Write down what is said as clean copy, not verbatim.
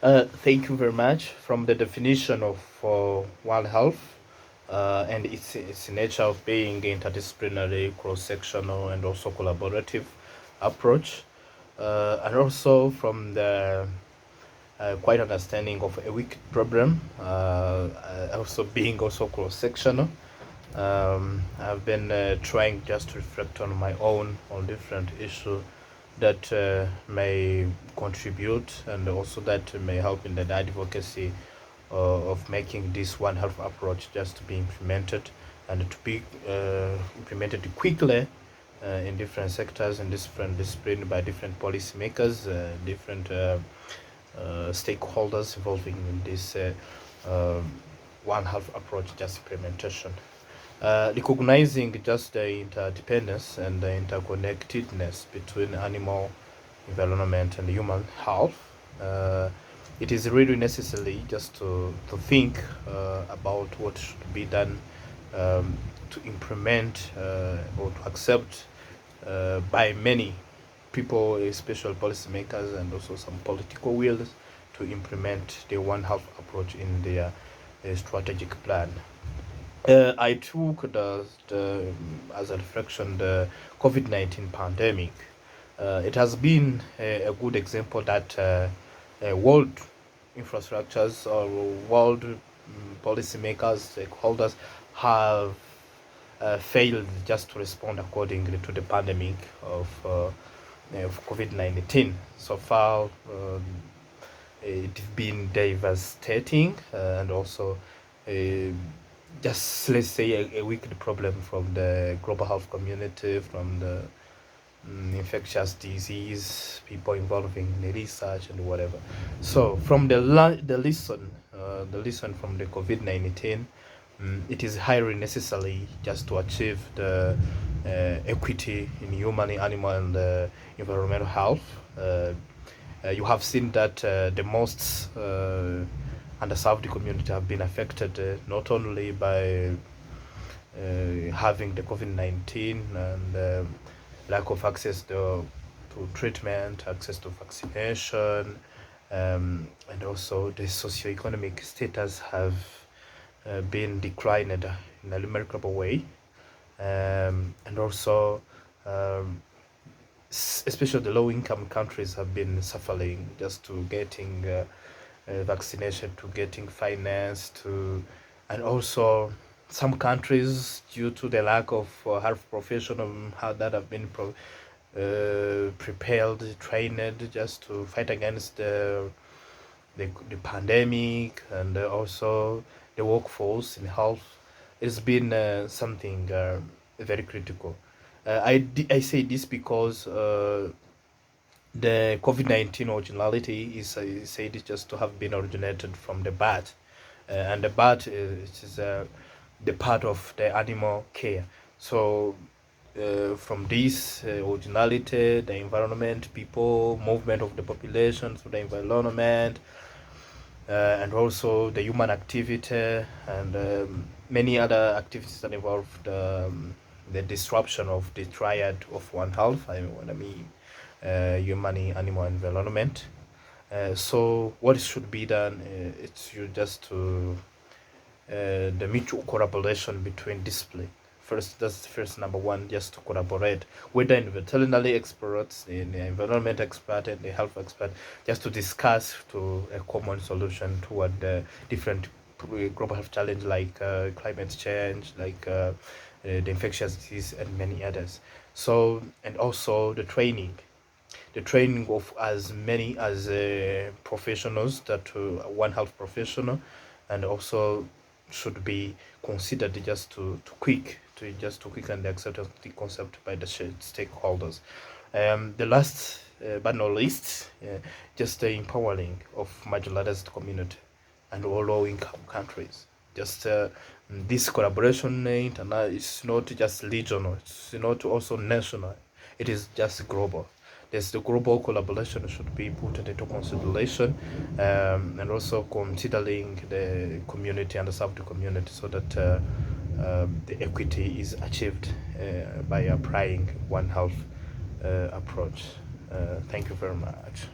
Thank you very much. From the definition of World Health and its nature of being interdisciplinary, cross-sectional, and also collaborative approach, and also from the quite understanding of a wicked problem, also being also cross-sectional. I've been trying just to reflect on my own on different issues that may contribute and also that may help in the advocacy of making this One Health approach just to be implemented and to be implemented quickly in different sectors and different discipline by different policymakers, different stakeholders involving in this One Health approach just implementation. Recognizing just the interdependence and the interconnectedness between animal environment and human health, it is really necessary just to think about what should be done to implement or to accept by many people, especially policymakers and also some political wills to implement the One Health approach in their strategic plan. I took the as a reflection the COVID-19 pandemic. It has been a good example that world infrastructures or world policymakers, stakeholders have failed just to respond accordingly to the pandemic of COVID-19. So far, it's been devastating and also just let's say a wicked problem from the global health community, from the infectious disease, people involving in research and whatever. So from the lesson from the COVID-19, it is highly necessary just to achieve the equity in human, animal, and environmental health. You have seen that the most underserved community have been affected not only by having the COVID-19 and lack of access to treatment, access to vaccination, and also the socioeconomic status have been declined in a remarkable way. And also, especially the low-income countries have been suffering just to getting vaccination, to getting finance, to, and also some countries due to the lack of health professional that have been prepared, trained just to fight against the pandemic, and also the workforce in health. It's been something very critical. I say this because the COVID-19 originality is said just to have been originated from the bat, and the bat is the part of the animal care. So from this originality, the environment, people, movement of the population through the environment, and also the human activity and many other activities that involve the disruption of the triad of One Health. I mean human, animal, environment. So what should be done? It's you just to the mutual collaboration between discipline. First, that's first number one, just to collaborate, whether in veterinary experts, in the environment expert, and the health expert, just to discuss to a common solution toward the different global health challenge like climate change, like the infectious disease, and many others. So, and also the training of as many as professionals that One Health professional, and also should be considered just to quicken the acceptance of the concept by the stakeholders. The last but not least, just the empowering of marginalized community and all low income countries. Just this collaboration is not just regional, it's not also national, it is just global. There's the global collaboration should be put into consideration, and also considering the community and the sub community, so that the equity is achieved by applying One Health approach. Thank you very much.